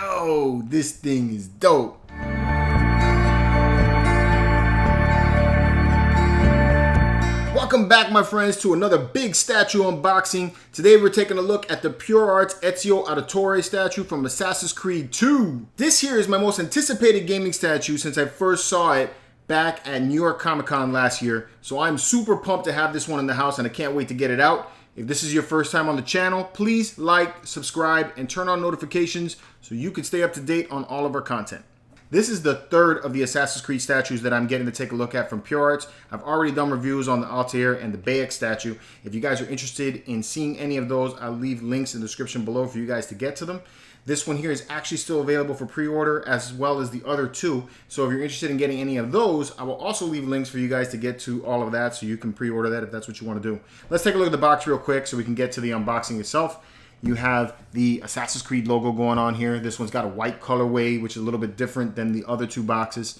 Yo, this thing is dope. Welcome back, my friends, to another big statue unboxing. Today we're taking a look at the Pure Arts Ezio Auditore statue from Assassin's Creed 2. This here is my most anticipated gaming statue since I first saw it back at New York Comic Con last year. So I'm super pumped to have this one in the house and I can't wait to get it out. If this is your first time on the channel, please like, subscribe, and turn on notifications so you can stay up to date on all of our content. This is the third of the Assassin's Creed statues that I'm getting to take a look at from Pure Arts. I've already done reviews on the Altair and the Bayek statue. If you guys are interested in seeing any of those, I'll leave links in the description below for you guys to get to them. This one here is actually still available for pre-order as well as the other two. So if you're interested in getting any of those, I will also leave links for you guys to get to all of that so you can pre-order that if that's what you want to do. Let's take a look at the box real quick so we can get to the unboxing itself. You have the Assassin's Creed logo going on here. This one's got a white colorway, which is a little bit different than the other two boxes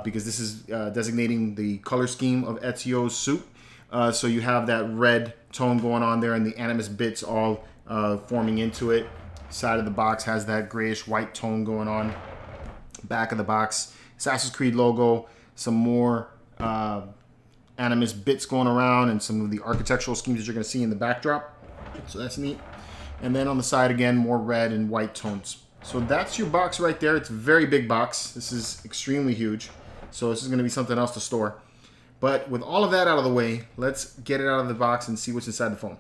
because this is designating the color scheme of Ezio's suit. So you have that red tone going on there and the animus bits all forming into it. Side of the box has that grayish white tone going on. Back of the box, Assassin's Creed logo, some more animus bits going around and some of the architectural schemes that you're going to see in the backdrop. So that's neat. And then on the side again, more red and white tones. So that's your box right there. It's a very big box. This is extremely huge. So this is going to be something else to store. But with all of that out of the way, let's get it out of the box and see what's inside the phone.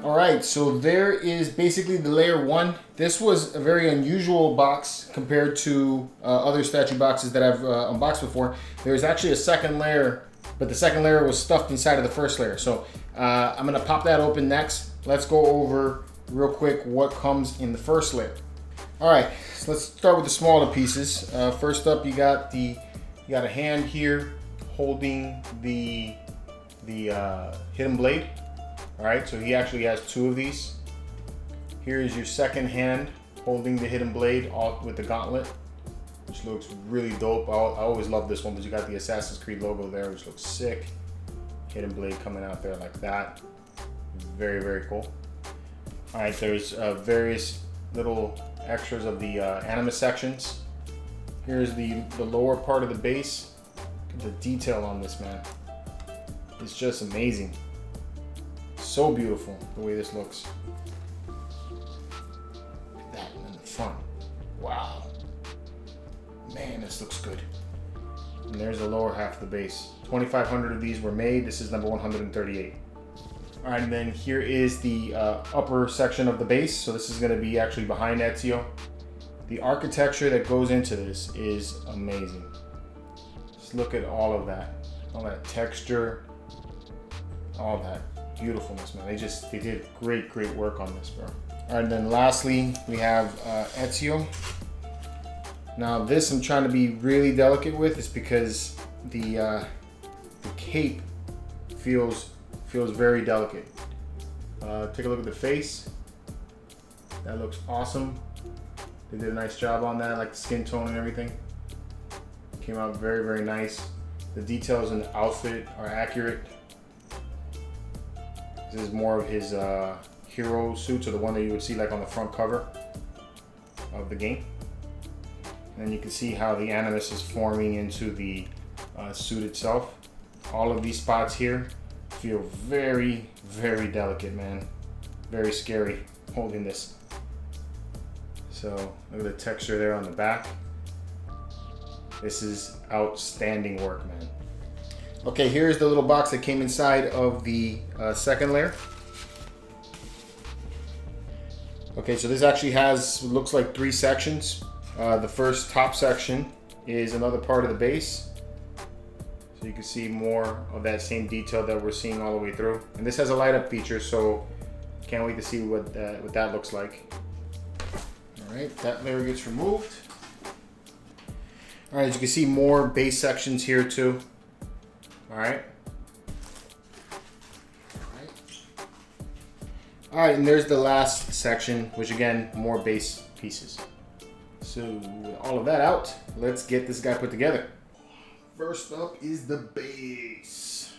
Alright, so there is basically the layer one. This was a very unusual box compared to other statue boxes that I've unboxed before. There's actually a second layer, but the second layer was stuffed inside of the first layer. So I'm going to pop that open next. Let's go over real quick what comes in the first layer. Alright, so let's start with the smaller pieces. First up, you got a hand here holding the hidden blade. Alright, so he actually has two of these. Here is your second hand holding the hidden blade all with the gauntlet, which looks really dope. I always love this one because you got the Assassin's Creed logo there, which looks sick. Hidden blade coming out there like that. Very, very cool. Alright, there's various little extras of the animus sections. Here's the lower part of the base. Look at the detail on this, man. It's just amazing. So beautiful the way this looks. Look at that in the front. Wow. Man, this looks good. And there's the lower half of the base. 2,500 of these were made. This is number 138. All right, and then here is the upper section of the base. So this is going to be actually behind Ezio. The architecture that goes into this is amazing. Just look at all of that. All that texture. All that beautifulness, man. They did great work on this, bro. All right, and then lastly, we have Ezio. Now this I'm trying to be really delicate with is because the cape feels very delicate. Take a look at the face. That looks awesome. They did a nice job on that, like the skin tone and everything. Came out very nice. The details in the outfit are accurate. This is more of his hero suit, so the one that you would see like on the front cover of the game. And then you can see how the animus is forming into the suit itself. All of these spots here feel very delicate, man. Very scary holding this. So look at the texture there on the back. This is outstanding work, man. Okay, here's the little box that came inside of the second layer. Okay, so this actually looks like 3 sections. The first top section is another part of the base. So you can see more of that same detail that we're seeing all the way through. And this has a light up feature, so can't wait to see what that looks like. All right, that layer gets removed. All right, as you can see, more base sections here too. All right. All right, and there's the last section, which again, more base pieces. So with all of that out, let's get this guy put together. First up is the base.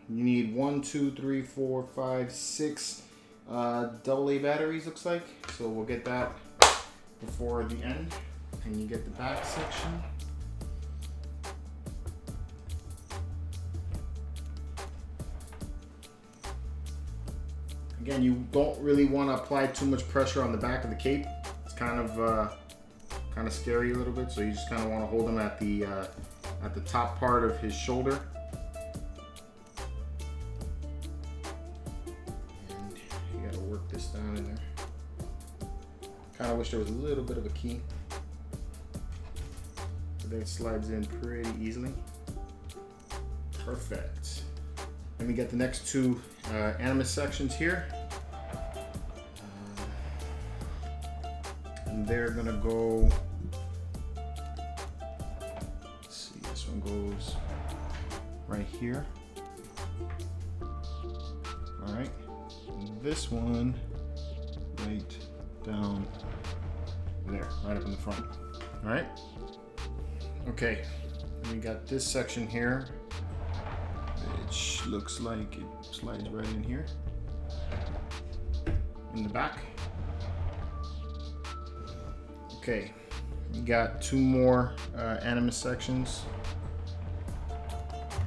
You need 1, 2, 3, 4, 5, 6 AA batteries, looks like. So we'll get that before the end. And you get the back section. Again, you don't really want to apply too much pressure on the back of the cape. It's kind of scary a little bit, so you just kind of want to hold him at the top part of his shoulder. And you got to work this down in there. Kind of wish there was a little bit of a key. But then it slides in pretty easily. Perfect. Then we get the next two animus sections here. And they're gonna go, let's see, this one goes right here. All right, and this one right down there, right up in the front. All right, okay, and we got this section here, which looks like it slides right in here in the back. Okay, you got two more animus sections.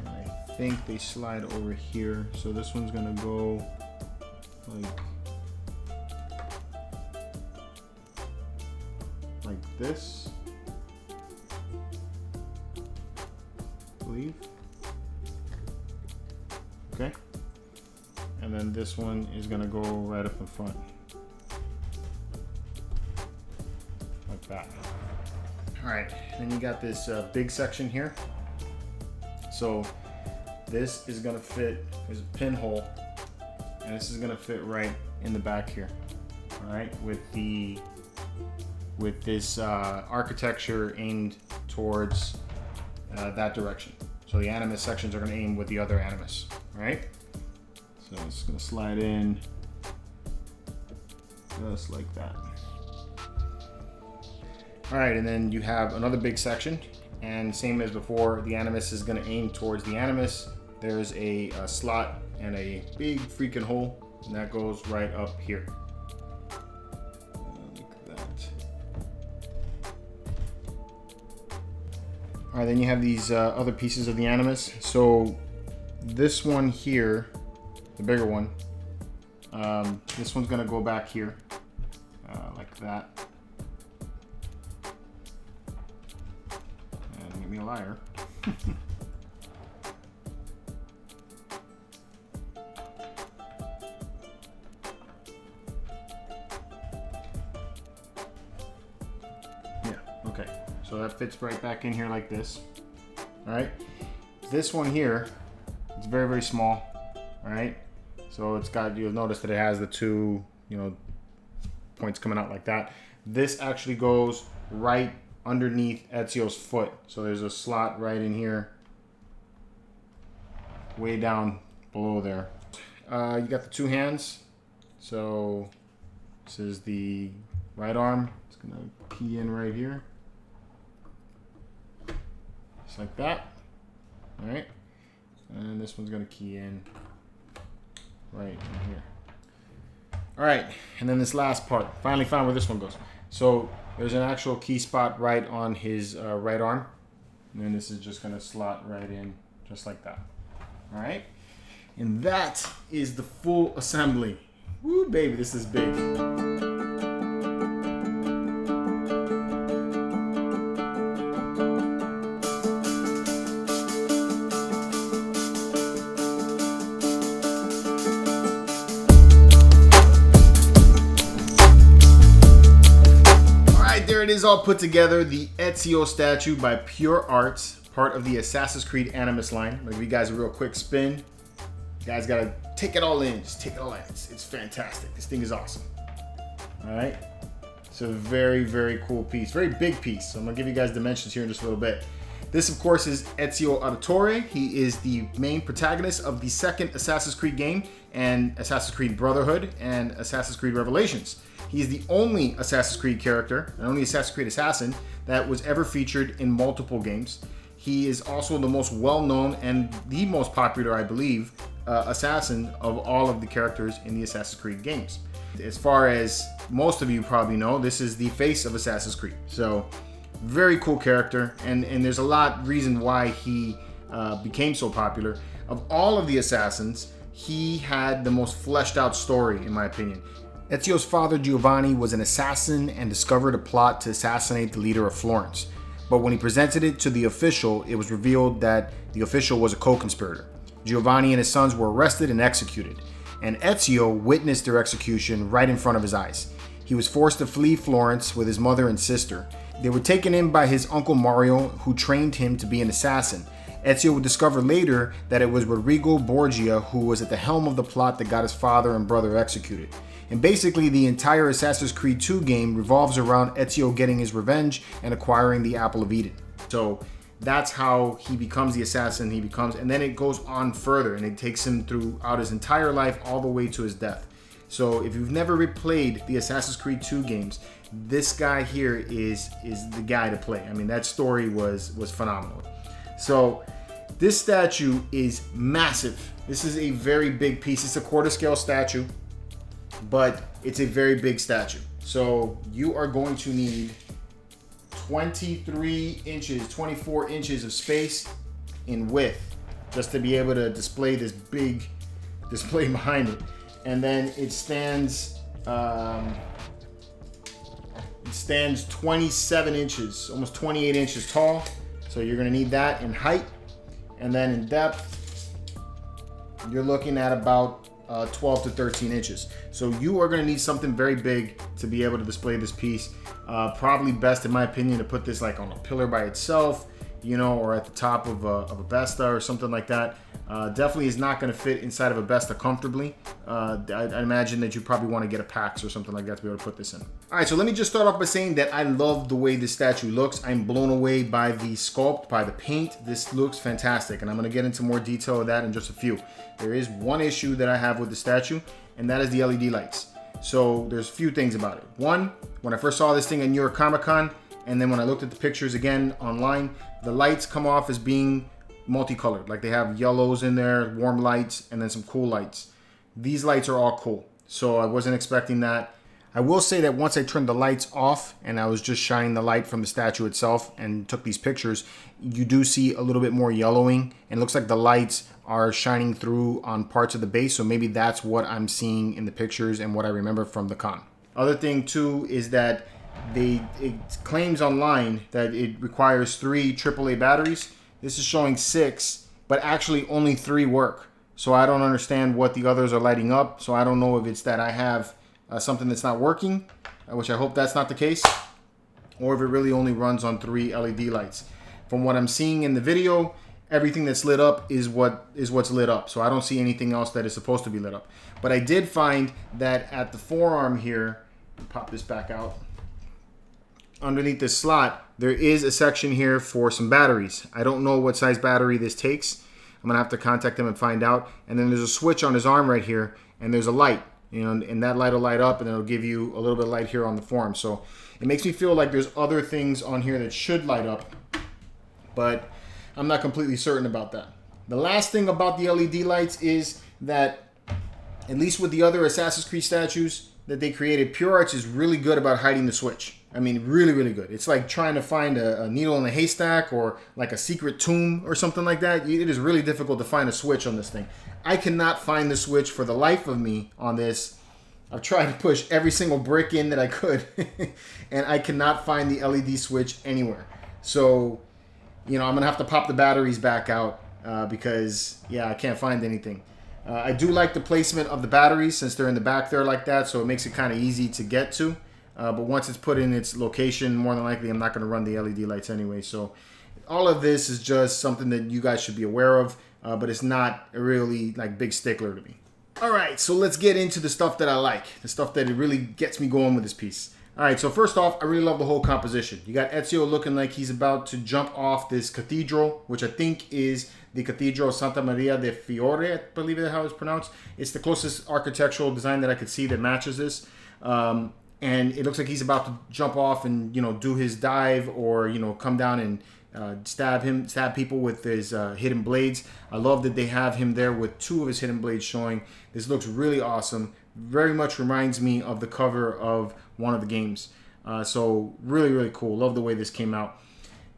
I think they slide over here. So this one's gonna go like this, I believe. Okay, and then this one is gonna go right up in front. That. All right, then you got this big section here. So this is gonna fit, there's a pinhole, and this is gonna fit right in the back here. All right, with this architecture aimed towards that direction. So the animus sections are gonna aim with the other animus. All right, so it's gonna slide in just like that. All right, and then you have another big section, and same as before, the animus is going to aim towards the animus. There's a slot and a big freaking hole, and that goes right up here. Look at that. All right, then you have these other pieces of the animus. So this one here, the bigger one, this one's going to go back here like that. Me a liar. Yeah, okay. So that fits right back in here like this. All right. This one here, it's very, very small. All right. So it's got, you'll notice that it has the two, points coming out like that. This actually goes right underneath Ezio's foot. So there's a slot right in here, way down below there. You got the two hands. So this is the right arm. It's gonna key in right here. Just like that. All right. And this one's gonna key in right in here. All right, and then this last part. Finally found where this one goes. So there's an actual key spot right on his right arm. And then this is just gonna slot right in just like that. All right? And that is the full assembly. Woo, baby, this is big. There it is, all put together, the Ezio statue by Pure Arts, part of the Assassin's Creed Animus line. I'm gonna give you guys a real quick spin. You guys gotta take it all in, just take it all in. It's fantastic. This thing is awesome. All right, it's a very, very cool piece, very big piece. So I'm gonna give you guys dimensions here in just a little bit. This, of course, is Ezio Auditore. He is the main protagonist of the second Assassin's Creed game, and Assassin's Creed Brotherhood and Assassin's Creed Revelations. He is the only Assassin's Creed character, and only Assassin's Creed assassin, that was ever featured in multiple games. He is also the most well-known and the most popular, I believe, assassin of all of the characters in the Assassin's Creed games. As far as most of you probably know, this is the face of Assassin's Creed. So very cool character, and there's a lot reason why he became so popular. Of all of the assassins, he had the most fleshed out story, in my opinion. Ezio's father Giovanni was an assassin and discovered a plot to assassinate the leader of Florence. But when he presented it to the official, it was revealed that the official was a co-conspirator. Giovanni and his sons were arrested and executed, and Ezio witnessed their execution right in front of his eyes. He was forced to flee Florence with his mother and sister. They were taken in by his uncle Mario, who trained him to be an assassin. Ezio would discover later that it was Rodrigo Borgia who was at the helm of the plot that got his father and brother executed. And basically the entire Assassin's Creed 2 game revolves around Ezio getting his revenge and acquiring the Apple of Eden. So that's how he becomes the assassin and then it goes on further, and it takes him throughout his entire life all the way to his death. So if you've never replayed the Assassin's Creed 2 games, this guy here is the guy to play. I mean, that story was phenomenal. So this statue is massive. This is a very big piece. It's a quarter scale statue, but it's a very big statue. So you are going to need 23 inches, 24 inches of space in width just to be able to display this big display behind it. And then it stands 27 inches, almost 28 inches tall. So you're gonna need that in height. And then in depth, you're looking at about 12 to 13 inches. So you are gonna need something very big to be able to display this piece. Probably best, in my opinion, to put this like on a pillar by itself, or at the top of a Vesta or something like that. Definitely is not going to fit inside of a Vesta comfortably. I imagine that you probably want to get a PAX or something like that to be able to put this in. All right, so let me just start off by saying that I love the way this statue looks. I'm blown away by the sculpt, by the paint. This looks fantastic, and I'm going to get into more detail of that in just a few. There is one issue that I have with the statue, and that is the LED lights. So there's a few things about it. One, when I first saw this thing at New York Comic Con, and then when I looked at the pictures again online, the lights come off as being multicolored. Like they have yellows in there, warm lights, and then some cool lights. These lights are all cool, so I wasn't expecting that. I will say that once I turned the lights off and I was just shining the light from the statue itself and took these pictures, you do see a little bit more yellowing, and it looks like the lights are shining through on parts of the base, so maybe that's what I'm seeing in the pictures and what I remember from the con. Other thing too is that it claims online that it requires 3 AAA batteries. This is showing 6, but actually only 3 work. So I don't understand what the others are lighting up. So I don't know if it's that I have something that's not working, which I hope that's not the case, or if it really only runs on 3 LED lights. From what I'm seeing in the video, everything that's lit up is what's lit up. So I don't see anything else that is supposed to be lit up. But I did find that at the forearm here, pop this back out, underneath this slot, there is a section here for some batteries. I don't know what size battery this takes. I'm gonna have to contact them and find out. And then there's a switch on his arm right here, and there's a light, and that light will light up, and it'll give you a little bit of light here on the forearm. So it makes me feel like there's other things on here that should light up, but I'm not completely certain about that. The last thing about the LED lights is that, at least with the other Assassin's Creed statues that they created, Pure Arts is really good about hiding the switch. I mean, really, really good. It's like trying to find a needle in a haystack or like a secret tomb or something like that. It is really difficult to find a switch on this thing. I cannot find the switch for the life of me on this. I've tried to push every single brick in that I could, and I cannot find the LED switch anywhere. So, I'm going to have to pop the batteries back out because, I can't find anything. I do like the placement of the batteries since they're in the back there like that, so it makes it kind of easy to get to. But once it's put in its location, more than likely I'm not going to run the LED lights anyway. So all of this is just something that you guys should be aware of, but it's not a really big stickler to me. All right, so let's get into the stuff that I like, the stuff that it really gets me going with this piece. All right, so first off, I really love the whole composition. You got Ezio looking like he's about to jump off this cathedral, which I think is the Cathedral Santa Maria de Fiore, I believe that's how it's pronounced. It's the closest architectural design that I could see that matches this. And it looks like he's about to jump off and, do his dive or, come down and stab people with his hidden blades. I love that they have him there with 2 of his hidden blades showing. This looks really awesome. Very much reminds me of the cover of one of the games. So really, really cool. Love the way this came out.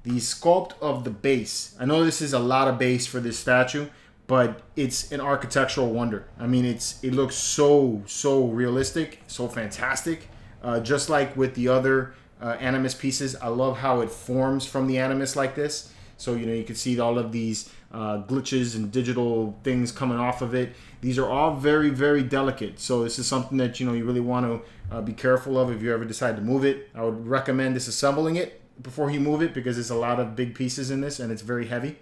The sculpt of the base. I know this is a lot of base for this statue, but it's an architectural wonder. I mean, it looks so realistic, so fantastic. Just like with the other Animus pieces, I love how it forms from the Animus like this. So, you can see all of these glitches and digital things coming off of it. These are all very, very delicate. So this is something that, you really want to be careful of if you ever decide to move it. I would recommend disassembling it before you move it, because there's a lot of big pieces in this and it's very heavy.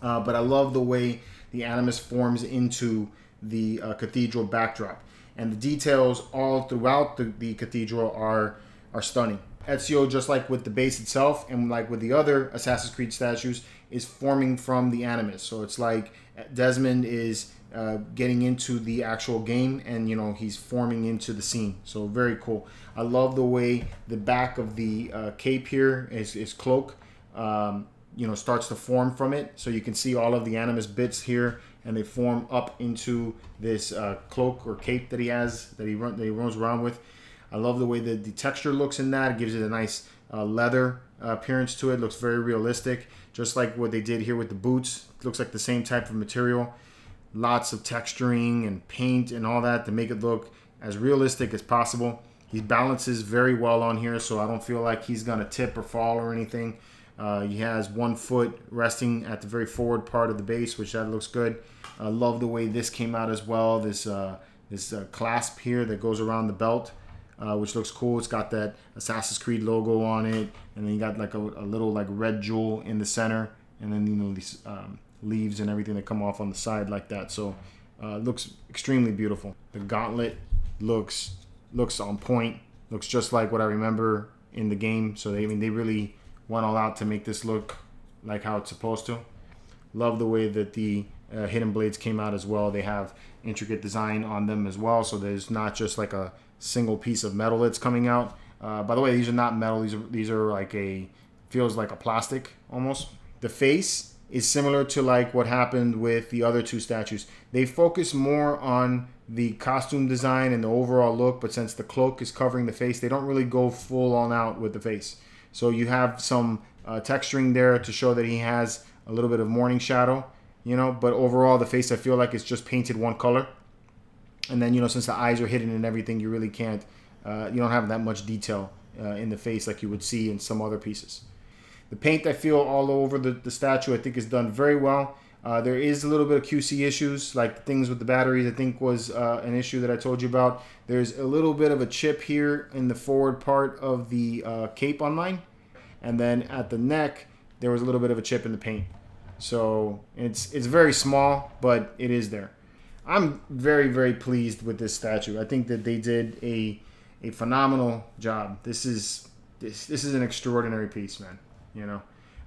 But I love the way the Animus forms into the cathedral backdrop. And the details all throughout the cathedral are stunning. Ezio, just like with the base itself and like with the other Assassin's Creed statues, is forming from the Animus. So it's like Desmond is getting into the actual game, and he's forming into the scene. So very cool. I love the way the back of the cape here, his cloak, starts to form from it. So you can see all of the Animus bits here, and they form up into this cloak or cape that he has, that he runs around with. I love the way the texture looks in that. It gives it a nice leather appearance to it. Looks very realistic, just like what they did here with the boots. It looks like the same type of material. Lots of texturing and paint and all that to make it look as realistic as possible. He balances very well on here, so I don't feel like he's gonna tip or fall or anything. He has 1 foot resting at the very forward part of the base, which that looks good. I love the way this came out as well. This clasp here that goes around the belt, which looks cool. It's got that Assassin's Creed logo on it, and then you got like a little like red jewel in the center, and then these leaves and everything that come off on the side like that. So it looks extremely beautiful. The gauntlet looks on point. Looks just like what I remember in the game. So they really went all out to make this look like how it's supposed to. Love the way that the hidden blades came out as well. They have intricate design on them as well, so there's not just like a single piece of metal that's coming out. By the way, these are not metal. These are like feels like a plastic almost. The face is similar to like what happened with the other 2 statues. They focus more on the costume design and the overall look, but since the cloak is covering the face, they don't really go full on out with the face. So you have some texturing there to show that he has a little bit of morning shadow, but overall the face, I feel like it's just painted one color. And then, since the eyes are hidden and everything, you really can't, you don't have that much detail in the face like you would see in some other pieces. The paint, I feel, all over the statue, I think is done very well. There is a little bit of QC issues, like things with the batteries, I think was an issue that I told you about. There's a little bit of a chip here in the forward part of the cape on mine. And then at the neck, there was a little bit of a chip in the paint. So it's very small, but it is there. I'm very, very pleased with this statue. I think that they did a phenomenal job. This is an extraordinary piece, man.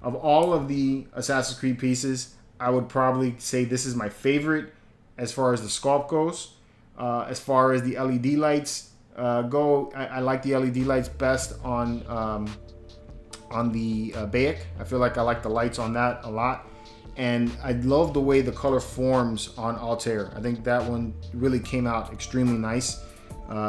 Of all of the Assassin's Creed pieces, I would probably say this is my favorite as far as the sculpt goes. As far as the LED lights go, I like the LED lights best on the Bayek. I feel like I like the lights on that a lot. And I love the way the color forms on Altair. I think that one really came out extremely nice.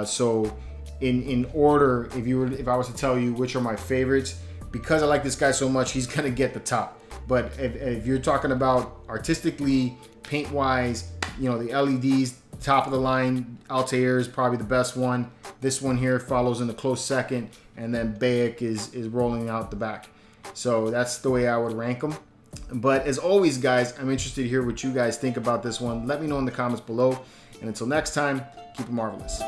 So in order, if I was to tell you which are my favorites, because I like this guy so much, he's gonna get the top. But if you're talking about artistically, paint-wise, the LEDs, top of the line, Altair is probably the best one. This one here follows in a close second, and then Bayek is rolling out the back. So that's the way I would rank them. But as always, guys, I'm interested to hear what you guys think about this one. Let me know in the comments below. And until next time, keep it marvelous.